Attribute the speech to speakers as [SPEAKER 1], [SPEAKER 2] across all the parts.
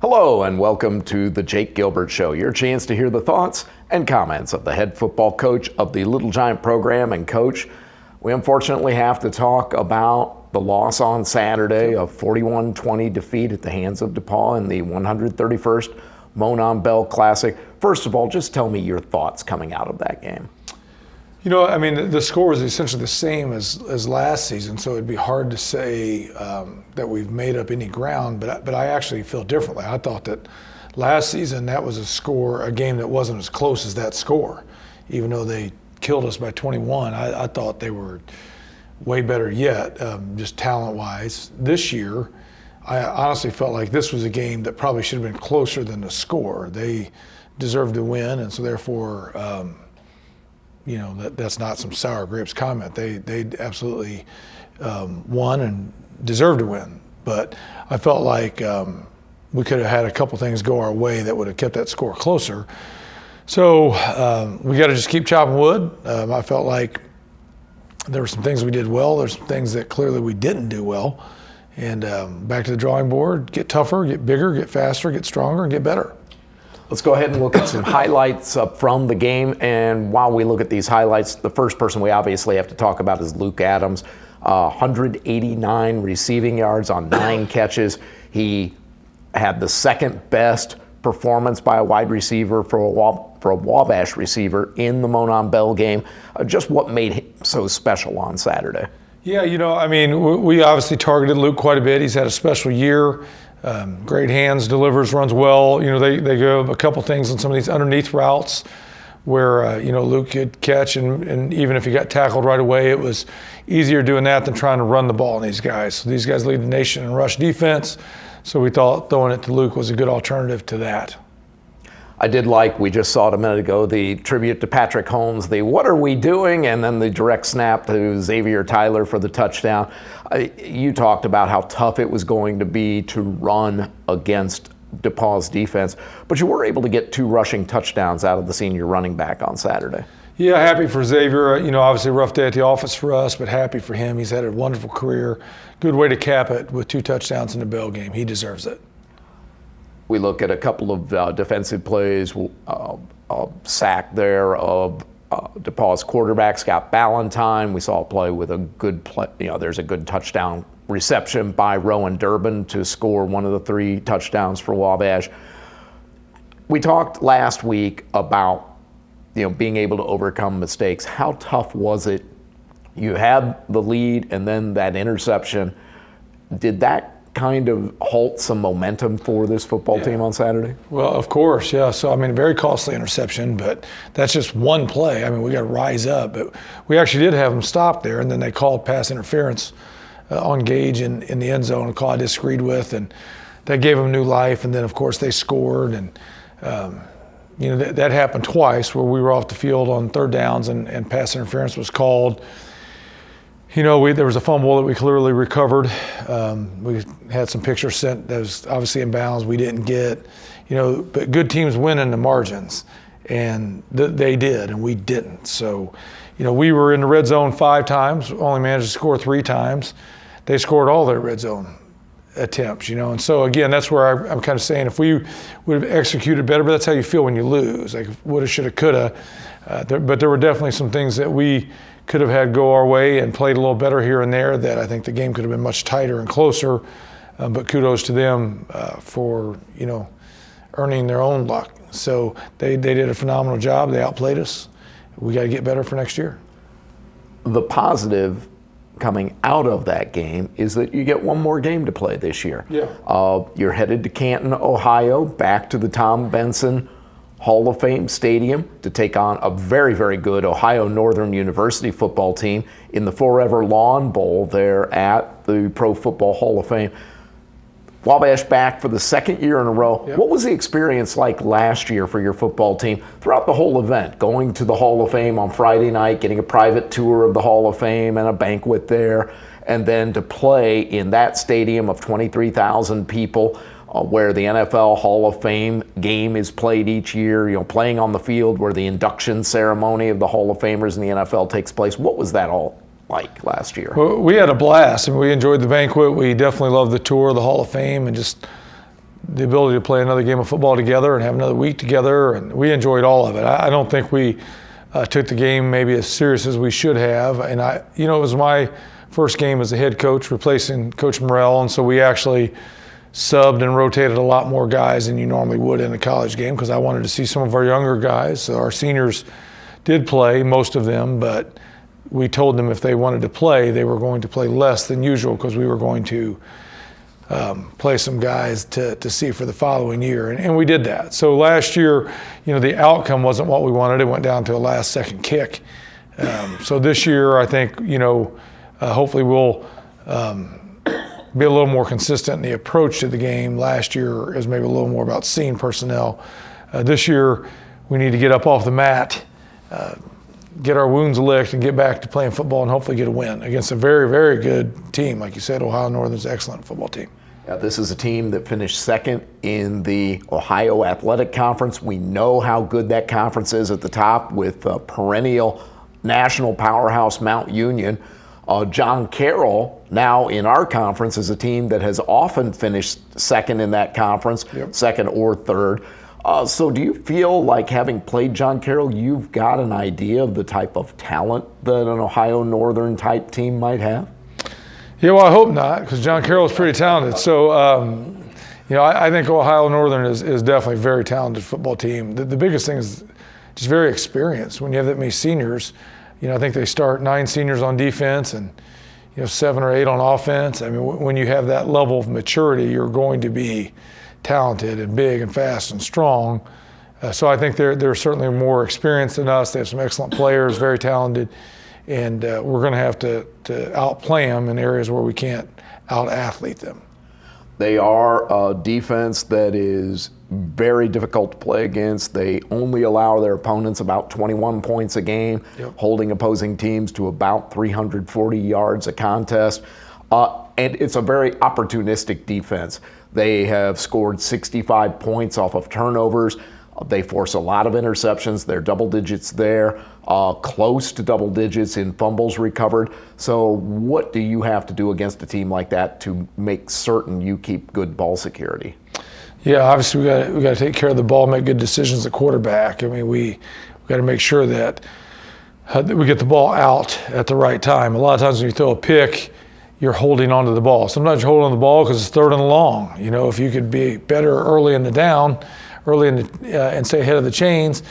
[SPEAKER 1] Hello and welcome to the Jake Gilbert Show, your chance to hear the thoughts and comments of the head football coach of the Little Giant program. And coach, we unfortunately have to talk about the loss on Saturday, a 41-20 defeat at the hands of DePauw in the 131st Monon Bell Classic. First of all, just tell me your thoughts coming out of that game.
[SPEAKER 2] You know, I mean, the score was essentially the same as last season, so it'd be hard to say that we've made up any ground, but I actually feel differently. I thought that last season that was a game that wasn't as close as that score. Even though they killed us by 21, I thought they were way better yet, just talent-wise. This year, I honestly felt like this was a game that probably should have been closer than the score. They deserved to win, and so therefore, you know, that's not some sour grapes comment. They absolutely won and deserved to win. But I felt like we could have had a couple things go our way that would have kept that score closer. So we got to just keep chopping wood. I felt like there were some things we did well. There's some things that clearly we didn't do well. And back to the drawing board, get tougher, get bigger, get faster, get stronger, and get better.
[SPEAKER 1] Let's go ahead and look at some highlights from the game. And while we look at these highlights, the first person we obviously have to talk about is Luke Adams. 189 receiving yards on 9 catches. He had the second best performance by a wide receiver for a Wabash receiver in the Monon Bell game. Just what made him so special on Saturday?
[SPEAKER 2] Yeah, you know, I mean, we obviously targeted Luke quite a bit. He's had a special year. Great hands, delivers, runs well. You know, they go a couple things on some of these underneath routes where, you know, Luke could catch, and even if he got tackled right away, it was easier doing that than trying to run the ball on these guys. So these guys lead the nation in rush defense, so we thought throwing it to Luke was a good alternative to that.
[SPEAKER 1] I did like, we just saw it a minute ago, the tribute to Patrick Holmes, the "what are we doing?" and then the direct snap to Xavier Tyler for the touchdown. You talked about how tough it was going to be to run against DePauw's defense, but you were able to get 2 rushing touchdowns out of the senior running back on Saturday.
[SPEAKER 2] Yeah, happy for Xavier. You know, obviously a rough day at the office for us, but happy for him. He's had a wonderful career. Good way to cap it with 2 touchdowns in the Bell game. He deserves it.
[SPEAKER 1] We look at a couple of defensive plays, a sack there of DePauw's quarterback, Scott Ballantyne. We saw a play with a good play. You know, there's a good touchdown reception by Rowan Durbin to score one of the 3 touchdowns for Wabash. We talked last week about, you know, being able to overcome mistakes. How tough was it? You had the lead and then that interception. Did that kind of halt some momentum for this football team on Saturday?
[SPEAKER 2] Well, of course, yeah. So, I mean, a very costly interception, but that's just one play. I mean, we got to rise up. But we actually did have them stop there, and then they called pass interference on Gage in the end zone, a call I disagreed with, and that gave them new life. And then, of course, they scored, and you know, that happened twice where we were off the field on 3rd downs and pass interference was called. You know, there was a fumble that we clearly recovered. We had some pictures sent that was obviously in bounds we didn't get. You know, but good teams win in the margins, and they did, and we didn't. So, you know, we were in the red zone 5 times, only managed to score 3 times. They scored all their red zone attempts, you know. And so, again, that's where I'm kind of saying if we would have executed better, but that's how you feel when you lose, like woulda, shoulda, coulda. But there were definitely some things that we could have had go our way and played a little better here and there that I think the game could have been much tighter and closer. But kudos to them for, you know, earning their own luck. So they did a phenomenal job. They outplayed us. We got to get better for next year.
[SPEAKER 1] The positive coming out of that game is that you get one more game to play this year.
[SPEAKER 2] Yeah.
[SPEAKER 1] You're headed to Canton, Ohio, back to the Tom Benson Hall of Fame Stadium to take on a very, very good Ohio Northern University football team in the ForeverLawn Bowl there at the Pro Football Hall of Fame. Wabash back for the 2nd year in a row. Yep. What was the experience like last year for your football team throughout the whole event? Going to the Hall of Fame on Friday night, getting a private tour of the Hall of Fame and a banquet there, and then to play in that stadium of 23,000 people. Where the NFL Hall of Fame game is played each year, you know, playing on the field where the induction ceremony of the Hall of Famers in the NFL takes place. What was that all like last year?
[SPEAKER 2] Well, we had a blast, and we enjoyed the banquet. We definitely loved the tour of the Hall of Fame and just the ability to play another game of football together and have another week together, and we enjoyed all of it. I don't think we took the game maybe as serious as we should have, and it was my first game as a head coach replacing Coach Morrell, and so we actually subbed and rotated a lot more guys than you normally would in a college game because I wanted to see some of our younger guys. So our seniors did play, most of them, but we told them if they wanted to play, they were going to play less than usual because we were going to play some guys to see for the following year, and we did that. So last year, the outcome wasn't what we wanted. It went down to a last-second kick. So this year, I think, hopefully we'll be a little more consistent in the approach to the game. Last year is maybe a little more about seeing personnel. This year, we need to get up off the mat, get our wounds licked, and get back to playing football and hopefully get a win against a very, very good team. Like you said, Ohio Northern's an excellent football team.
[SPEAKER 1] Yeah, this is a team that finished second in the Ohio Athletic Conference. We know how good that conference is at the top with perennial national powerhouse Mount Union. John Carroll, now in our conference, is a team that has often finished second in that conference, second or third. So do you feel like, having played John Carroll, you've got an idea of the type of talent that an Ohio Northern type team might have?
[SPEAKER 2] Yeah, well, I hope not, because John Carroll is pretty talented. So, I think Ohio Northern is definitely a very talented football team. The biggest thing is just very experienced. When you have that many seniors, I think they start 9 seniors on defense and 7 or 8 on offense. I mean, when you have that level of maturity, you're going to be talented and big and fast and strong. So I think they're certainly more experienced than us. They have some excellent players, very talented, and we're going to have to outplay them in areas where we can't out-athlete them.
[SPEAKER 1] They are a defense that is very difficult to play against. They only allow their opponents about 21 points a game, holding opposing teams to about 340 yards a contest. And it's a very opportunistic defense. They have scored 65 points off of turnovers. They force a lot of interceptions. They're double digits there, close to double digits in fumbles recovered. So what do you have to do against a team like that to make certain you keep good ball security?
[SPEAKER 2] Yeah, obviously we got to take care of the ball, make good decisions at quarterback. I mean, we got to make sure that we get the ball out at the right time. A lot of times when you throw a pick, you're holding onto the ball. Sometimes you're holding on the ball because it's third and long. If you could be better early in the down, and stay ahead of the chains,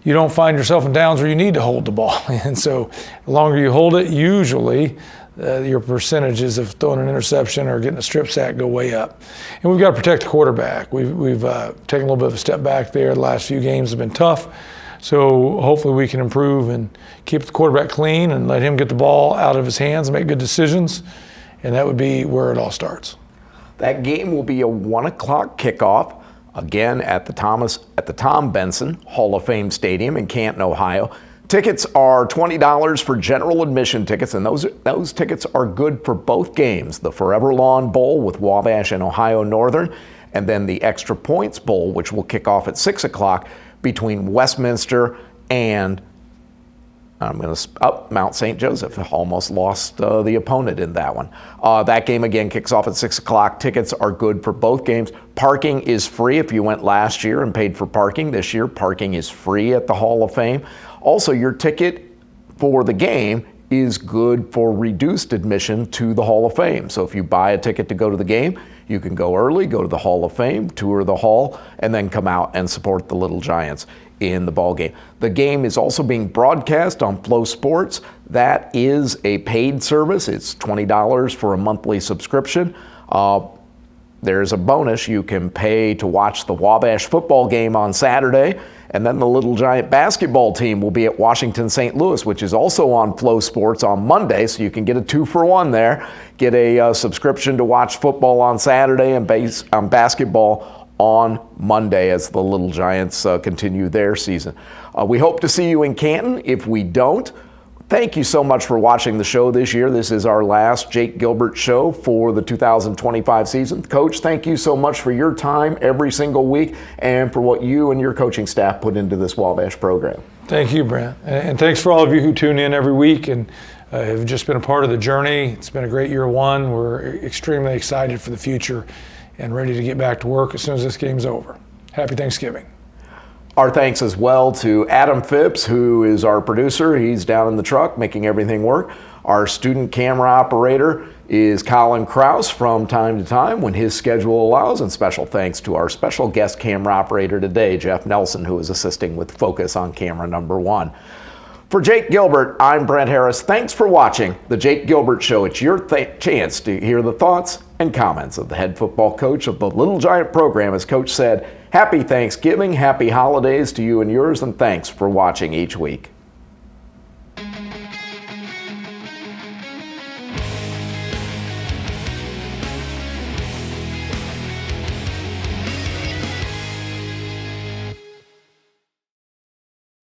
[SPEAKER 2] you don't find yourself in downs where you need to hold the ball. And so the longer you hold it, usually your percentages of throwing an interception or getting a strip sack go way up. And we've got to protect the quarterback. We've taken a little bit of a step back there. The last few games have been tough. So hopefully we can improve and keep the quarterback clean and let him get the ball out of his hands and make good decisions. And that would be where it all starts.
[SPEAKER 1] That game will be a 1 o'clock kickoff. Again, at the Tom Benson Hall of Fame Stadium in Canton, Ohio. Tickets are $20 for general admission tickets, and those tickets are good for both games, the ForeverLawn Bowl with Wabash and Ohio Northern, and then the Extra Points Bowl, which will kick off at 6 o'clock between Westminster and Mount St. Joseph. Almost lost the opponent in that one. That game again kicks off at 6 o'clock. Tickets are good for both games. Parking is free if you went last year and paid for parking. This year, parking is free at the Hall of Fame. Also, your ticket for the game is good for reduced admission to the Hall of Fame. So if you buy a ticket to go to the game, you can go early, go to the Hall of Fame, tour the hall, and then come out and support the Little Giants in the ball game. The game is also being broadcast on Flow Sports. That is a paid service. It's $20 for a monthly subscription. There's a bonus. You can pay to watch the Wabash football game on Saturday, and then the Little Giant basketball team will be at Washington St. Louis, which is also on Flow Sports on Monday, so you can get a 2-for-1 there. Get a subscription to watch football on Saturday and basketball on Monday as the Little Giants continue their season. We hope to see you in Canton. If we don't, thank you so much for watching the show this year. This is our last Jake Gilbert show for the 2025 season. Coach, thank you so much for your time every single week and for what you and your coaching staff put into this Wabash program.
[SPEAKER 2] Thank you, Brent. And thanks for all of you who tune in every week and have just been a part of the journey. It's been a great year one. We're extremely excited for the future and ready to get back to work as soon as this game's over. Happy Thanksgiving.
[SPEAKER 1] Our thanks as well to Adam Phipps, who is our producer. He's down in the truck making everything work. Our student camera operator is Colin Kraus from time to time when his schedule allows. And special thanks to our special guest camera operator today, Jeff Nelson, who is assisting with focus on camera number 1. For Jake Gilbert, I'm Brent Harris. Thanks for watching The Jake Gilbert Show. It's your chance to hear the thoughts and comments of the head football coach of the Little Giant program. As Coach said, happy Thanksgiving, happy holidays to you and yours, and thanks for watching each week.